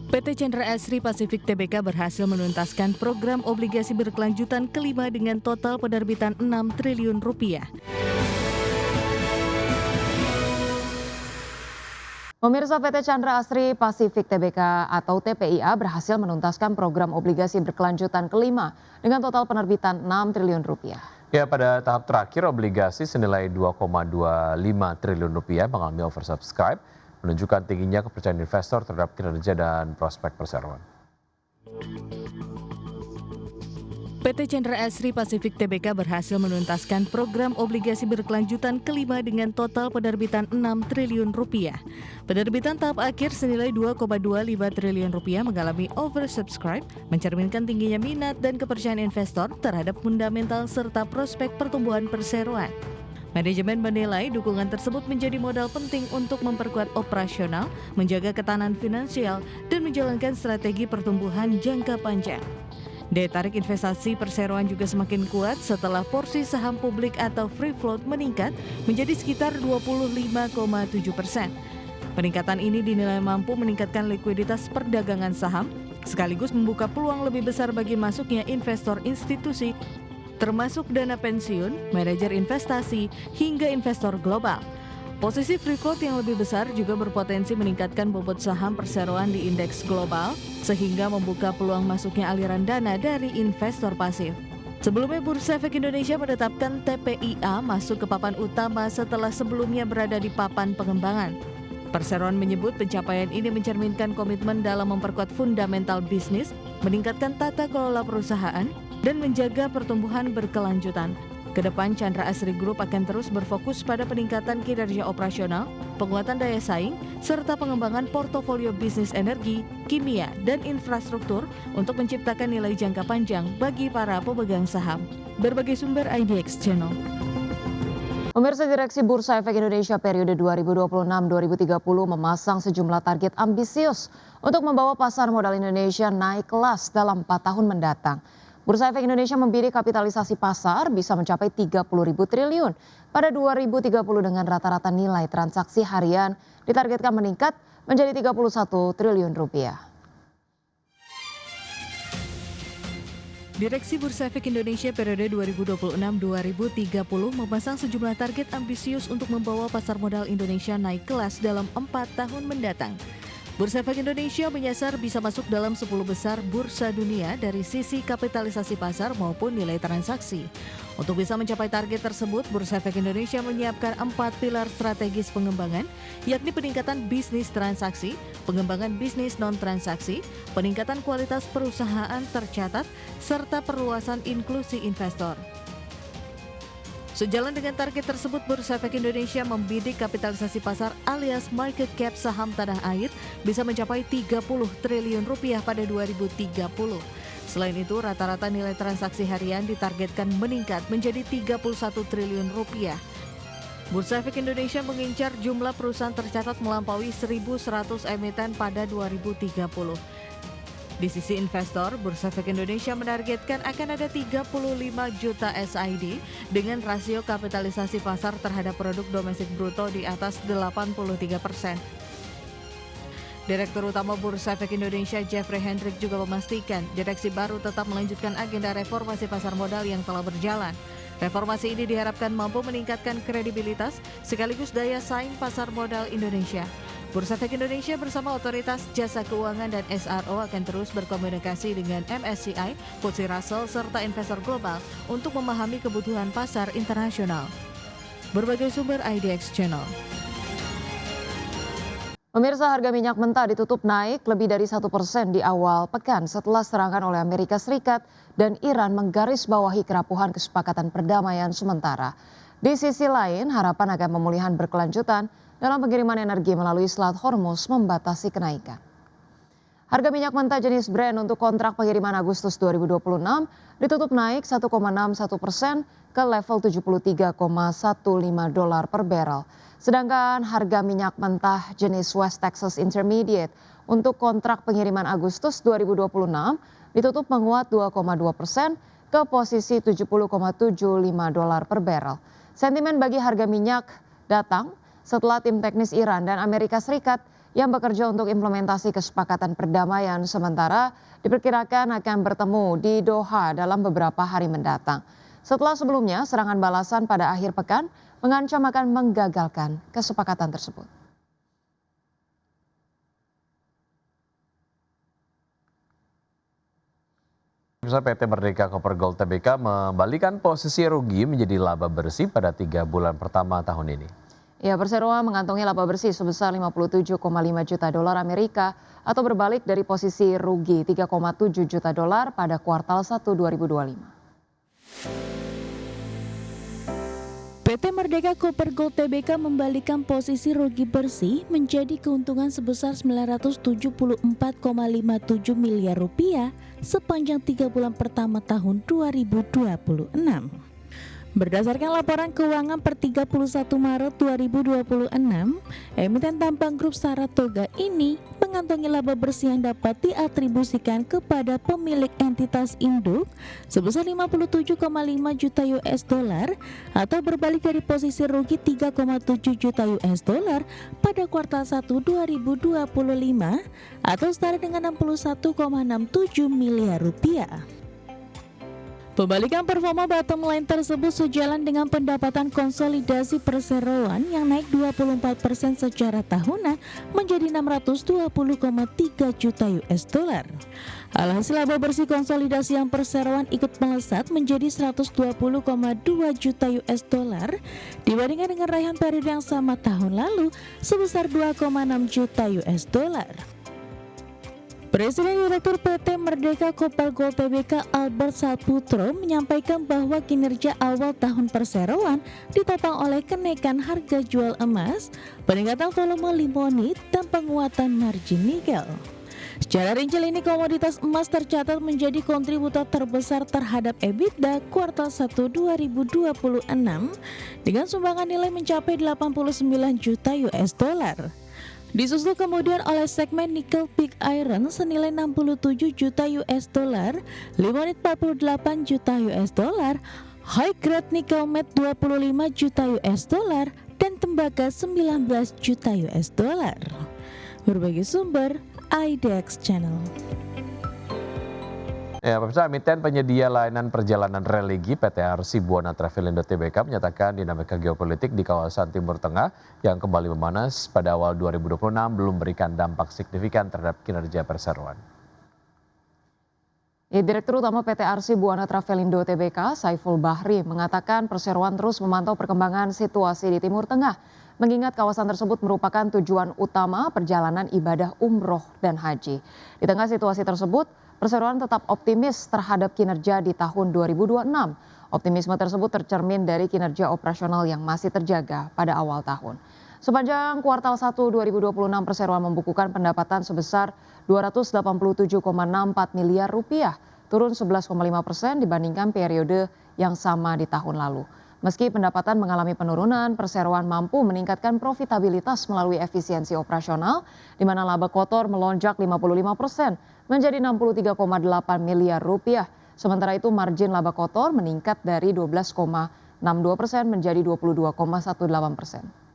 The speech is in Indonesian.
PT Chandra Asri Pacific Tbk berhasil menuntaskan program obligasi berkelanjutan kelima dengan total penerbitan 6 triliun rupiah. Pemirsa, PT Chandra Asri Pacific Tbk atau TPIA berhasil menuntaskan program obligasi berkelanjutan kelima dengan total penerbitan 6 triliun rupiah. Ya, pada tahap terakhir obligasi senilai 2,25 triliun rupiah mengalami oversubscribe, menunjukkan tingginya kepercayaan investor terhadap kinerja dan prospek perseroan. PT Chandra Asri Pacific Tbk berhasil menuntaskan program obligasi berkelanjutan kelima dengan total penerbitan 6 triliun rupiah. Penerbitan tahap akhir senilai 2,25 triliun rupiah mengalami oversubscribe, mencerminkan tingginya minat dan kepercayaan investor terhadap fundamental serta prospek pertumbuhan perseroan. Manajemen menilai dukungan tersebut menjadi modal penting untuk memperkuat operasional, menjaga ketahanan finansial, dan menjalankan strategi pertumbuhan jangka panjang. Daya tarik investasi perseroan juga semakin kuat setelah porsi saham publik atau free float meningkat menjadi sekitar 25,7%. Peningkatan ini dinilai mampu meningkatkan likuiditas perdagangan saham, sekaligus membuka peluang lebih besar bagi masuknya investor institusi, termasuk dana pensiun, manajer investasi, hingga investor global. Posisi free float yang lebih besar juga berpotensi meningkatkan bobot saham perseroan di indeks global, sehingga membuka peluang masuknya aliran dana dari investor pasif. Sebelumnya, Bursa Efek Indonesia menetapkan TPIA masuk ke papan utama setelah sebelumnya berada di papan pengembangan. Perseroan menyebut pencapaian ini mencerminkan komitmen dalam memperkuat fundamental bisnis, meningkatkan tata kelola perusahaan, dan menjaga pertumbuhan berkelanjutan. Kedepan, Chandra Asri Group akan terus berfokus pada peningkatan kinerja operasional, penguatan daya saing, serta pengembangan portofolio bisnis energi, kimia, dan infrastruktur untuk menciptakan nilai jangka panjang bagi para pemegang saham. Berbagai sumber IDX Channel. Pemirsa, Direksi Bursa Efek Indonesia periode 2026-2030 memasang sejumlah target ambisius untuk membawa pasar modal Indonesia naik kelas dalam 4 tahun mendatang. Bursa Efek Indonesia membidik kapitalisasi pasar bisa mencapai 30.000 triliun pada 2030 dengan rata-rata nilai transaksi harian ditargetkan meningkat menjadi 31 triliun rupiah. Direksi Bursa Efek Indonesia periode 2026-2030 memasang sejumlah target ambisius untuk membawa pasar modal Indonesia naik kelas dalam 4 tahun mendatang. Bursa Efek Indonesia menyasar bisa masuk dalam 10 besar bursa dunia dari sisi kapitalisasi pasar maupun nilai transaksi. Untuk bisa mencapai target tersebut, Bursa Efek Indonesia menyiapkan 4 pilar strategis pengembangan, yakni peningkatan bisnis transaksi, pengembangan bisnis non-transaksi, peningkatan kualitas perusahaan tercatat, serta perluasan inklusi investor. Sejalan dengan target tersebut, Bursa Efek Indonesia membidik kapitalisasi pasar alias market cap saham tanah air bisa mencapai 30 triliun rupiah pada 2030. Selain itu, rata-rata nilai transaksi harian ditargetkan meningkat menjadi 31 triliun rupiah. Bursa Efek Indonesia mengincar jumlah perusahaan tercatat melampaui 1.100 emiten pada 2030. Di sisi investor, Bursa Efek Indonesia menargetkan akan ada 35 juta SID dengan rasio kapitalisasi pasar terhadap produk domestik bruto di atas 83%. Direktur Utama Bursa Efek Indonesia Jeffrey Hendrik juga memastikan direksi baru tetap melanjutkan agenda reformasi pasar modal yang telah berjalan. Reformasi ini diharapkan mampu meningkatkan kredibilitas sekaligus daya saing pasar modal Indonesia. Bursa Efek Indonesia bersama Otoritas Jasa Keuangan dan SRO akan terus berkomunikasi dengan MSCI, FTSE Russell, serta investor global untuk memahami kebutuhan pasar internasional. Berbagai sumber IDX Channel. Pemirsa, harga minyak mentah ditutup naik lebih dari 1% di awal pekan setelah serangan oleh Amerika Serikat dan Iran menggarisbawahi kerapuhan kesepakatan perdamaian sementara. Di sisi lain, harapan akan pemulihan berkelanjutan dalam pengiriman energi melalui Selat Hormuz membatasi kenaikan. Harga minyak mentah jenis Brent untuk kontrak pengiriman Agustus 2026 ditutup naik 1,61% ke level $73,15 per barrel. Sedangkan harga minyak mentah jenis West Texas Intermediate untuk kontrak pengiriman Agustus 2026 ditutup menguat 2,2% ke posisi $70,75 per barrel. Sentimen bagi harga minyak datang setelah tim teknis Iran dan Amerika Serikat yang bekerja untuk implementasi kesepakatan perdamaian sementara diperkirakan akan bertemu di Doha dalam beberapa hari mendatang. Setelah sebelumnya serangan balasan pada akhir pekan mengancam akan menggagalkan kesepakatan tersebut. PT Merdeka Copper Gold Tbk membalikan posisi rugi menjadi laba bersih pada 3 bulan pertama tahun ini. Ya, Perseroan mengantongi laba bersih sebesar 57,5 juta dolar Amerika atau berbalik dari posisi rugi 3,7 juta dolar pada kuartal 1 2025. PT Merdeka Copper Gold Tbk membalikan posisi rugi bersih menjadi keuntungan sebesar 974,57 miliar rupiah sepanjang 3 bulan pertama tahun 2026. Berdasarkan laporan keuangan per 31 Maret 2026, emiten Tampang Grup Saratoga ini mengantongi laba bersih yang dapat diatribusikan kepada pemilik entitas induk sebesar 57,5 juta US dollar atau berbalik dari posisi rugi 3,7 juta US dollar pada kuartal 1 2025 atau setara dengan 61,67 miliar rupiah. Pembalikan performa bottom line tersebut sejalan dengan pendapatan konsolidasi perseroan yang naik 24% secara tahunan menjadi 620,3 juta US dollar. Alhasil laba bersih konsolidasi yang perseroan ikut melesat menjadi 120,2 juta US dollar dibandingkan dengan raihan periode yang sama tahun lalu sebesar 2,6 juta US dollar. Presiden Direktur PT Merdeka Copper Gold Tbk Albert Saputro menyampaikan bahwa kinerja awal tahun perseroan ditopang oleh kenaikan harga jual emas, peningkatan volume limonit, dan penguatan margin nikel. Secara rinci ini komoditas emas tercatat menjadi kontributor terbesar terhadap EBITDA kuartal 1 2026 dengan sumbangan nilai mencapai 89 juta US dollar. Disusul kemudian oleh segmen Nickel Pig Iron senilai 67 juta US dollar, limonit 48 juta US dollar, high grade nickel matte 25 juta US dollar, dan tembaga 19 juta US dollar. Berbagai sumber IDX Channel. Ya, pemirsa, emiten penyedia layanan perjalanan religi PT Arsibuana Travelindo Tbk menyatakan dinamika geopolitik di kawasan Timur Tengah yang kembali memanas pada awal 2026 belum memberikan dampak signifikan terhadap kinerja perseroan. Direktur Utama PT Arsibuana Travelindo Tbk, Saiful Bahri, mengatakan perseroan terus memantau perkembangan situasi di Timur Tengah, mengingat kawasan tersebut merupakan tujuan utama perjalanan ibadah umroh dan haji. Di tengah situasi tersebut, perseroan tetap optimis terhadap kinerja di tahun 2026. Optimisme tersebut tercermin dari kinerja operasional yang masih terjaga pada awal tahun. Sepanjang kuartal 1 2026, perseroan membukukan pendapatan sebesar 287,64 miliar rupiah, turun 11,5% dibandingkan periode yang sama di tahun lalu. Meski pendapatan mengalami penurunan, perseroan mampu meningkatkan profitabilitas melalui efisiensi operasional, di mana laba kotor melonjak 55% menjadi 63,8 miliar rupiah. Sementara itu margin laba kotor meningkat dari 12,62% menjadi 22,18%.